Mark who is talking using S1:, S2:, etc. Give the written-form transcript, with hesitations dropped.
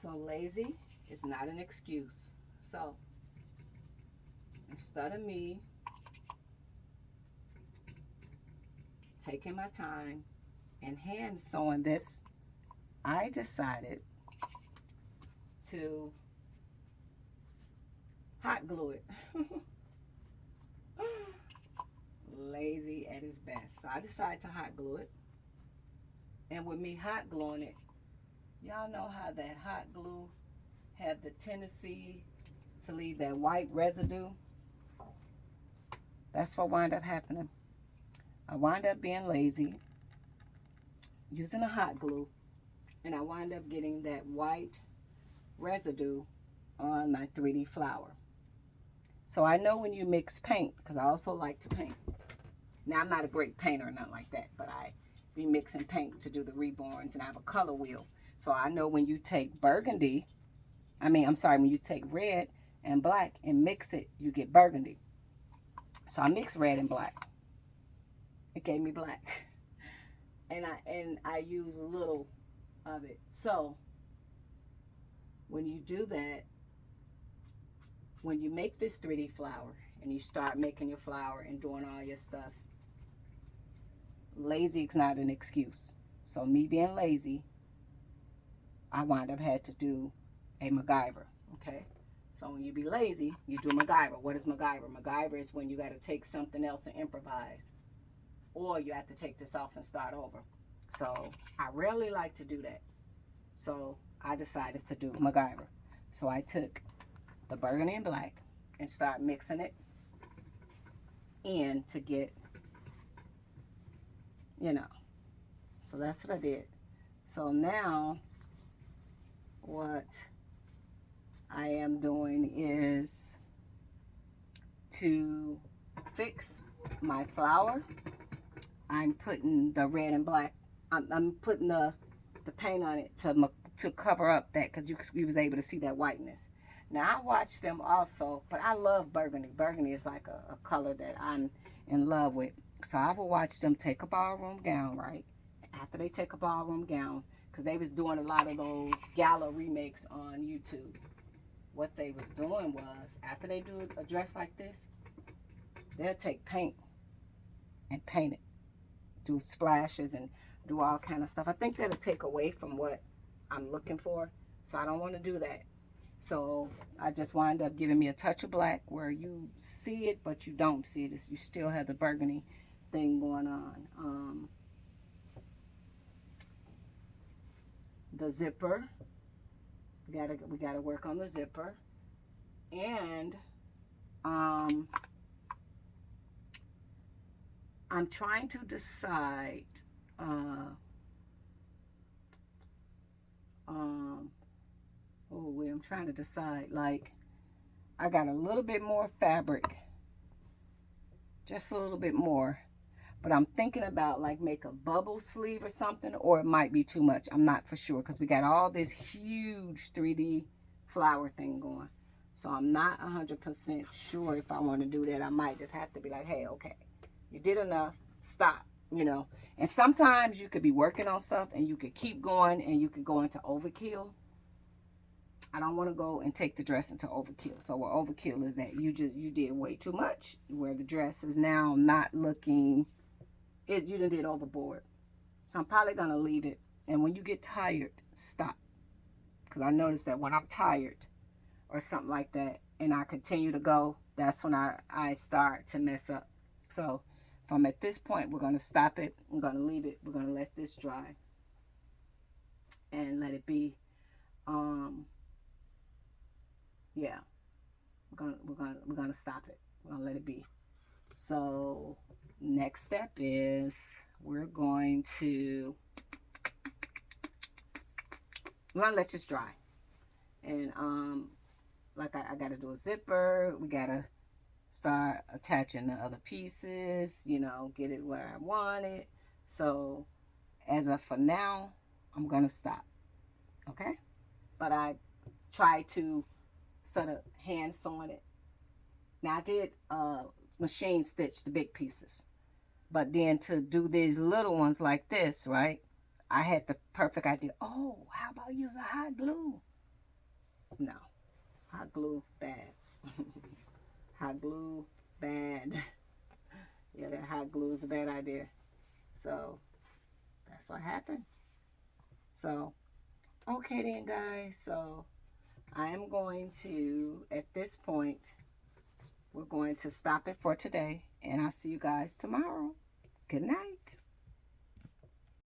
S1: So lazy is not an excuse. So instead of me taking my time and hand sewing this, I decided to hot glue it. Lazy at its best. So I decided to hot glue it. And with me hot gluing it, y'all know how that hot glue have the tendency to leave that white residue. That's what wound up happening. I wound up being lazy, using a hot glue, and I wind up getting that white residue on my 3D flower. So I know when you mix paint, because I also like to paint. Now I'm not a great painter or nothing like that, but I be mixing paint to do the reborns, and I have a color wheel. So I know when you take burgundy, when you take red and black and mix it, you get burgundy. So I mix red and black. It gave me black. And I use a little of it. So when you do that, when you make this 3D flower and you start making your flower and doing all your stuff, lazy is not an excuse. So me being lazy, I wind up had to do a MacGyver, okay? So when you be lazy, you do MacGyver. What is MacGyver? MacGyver is when you got to take something else and improvise, or you have to take this off and start over. So I rarely like to do that. So I decided to do MacGyver. So I took the burgundy and black and start mixing it in to get, so that's what I did. So now what I am doing is to fix my flower. I'm putting the red and black, I'm putting the paint on it to cover up that, because you was able to see that whiteness. Now I watch them also, but I love burgundy. Burgundy is like a color that I'm in love with. So I will watch them take a ballroom gown, right? After they take a ballroom gown, because they was doing a lot of those gala remakes on YouTube. What they was doing was, after they do a dress like this, they'll take paint and paint it, do splashes and do all kind of stuff. I think that'll take away from what I'm looking for, so I don't want to do that. So I just wind up giving me a touch of black where you see it, but you don't see it. You still have the burgundy thing going on. The zipper, we gotta work on the zipper, and I'm trying to decide. I'm trying to decide. Like, I got a little bit more fabric, just a little bit more. But I'm thinking about like make a bubble sleeve or something, or it might be too much. I'm not for sure, because we got all this huge 3D flower thing going. So I'm not 100% sure if I want to do that. I might just have to be like, hey, okay, you did enough, stop, And sometimes you could be working on stuff and you could keep going and you could go into overkill. I don't want to go and take the dress into overkill. So what overkill is that you did way too much, where the dress is now not looking, you done did overboard. So I'm probably going to leave it. And when you get tired, stop. Because I noticed that when I'm tired or something like that and I continue to go, that's when I start to mess up. So from at this point, we're going to stop it. I'm going to leave it. We're going to let this dry and let it be. Yeah, we're gonna stop it. We're gonna let it be. So next step is we're gonna let this dry, and like I gotta do a zipper. We gotta start attaching the other pieces. Get it where I want it. So as of for now, I'm gonna stop. Okay, but I try to sort of hand sewing it. Now I did machine stitch the big pieces, but then to do these little ones like this, right? I had the perfect idea. Oh, how about use a hot glue? No. Hot glue, bad. Hot glue, bad. Yeah, that hot glue is a bad idea. So that's what happened. So, okay then, guys. So I am going to, at this point, we're going to stop it for today. And I'll see you guys tomorrow. Good night.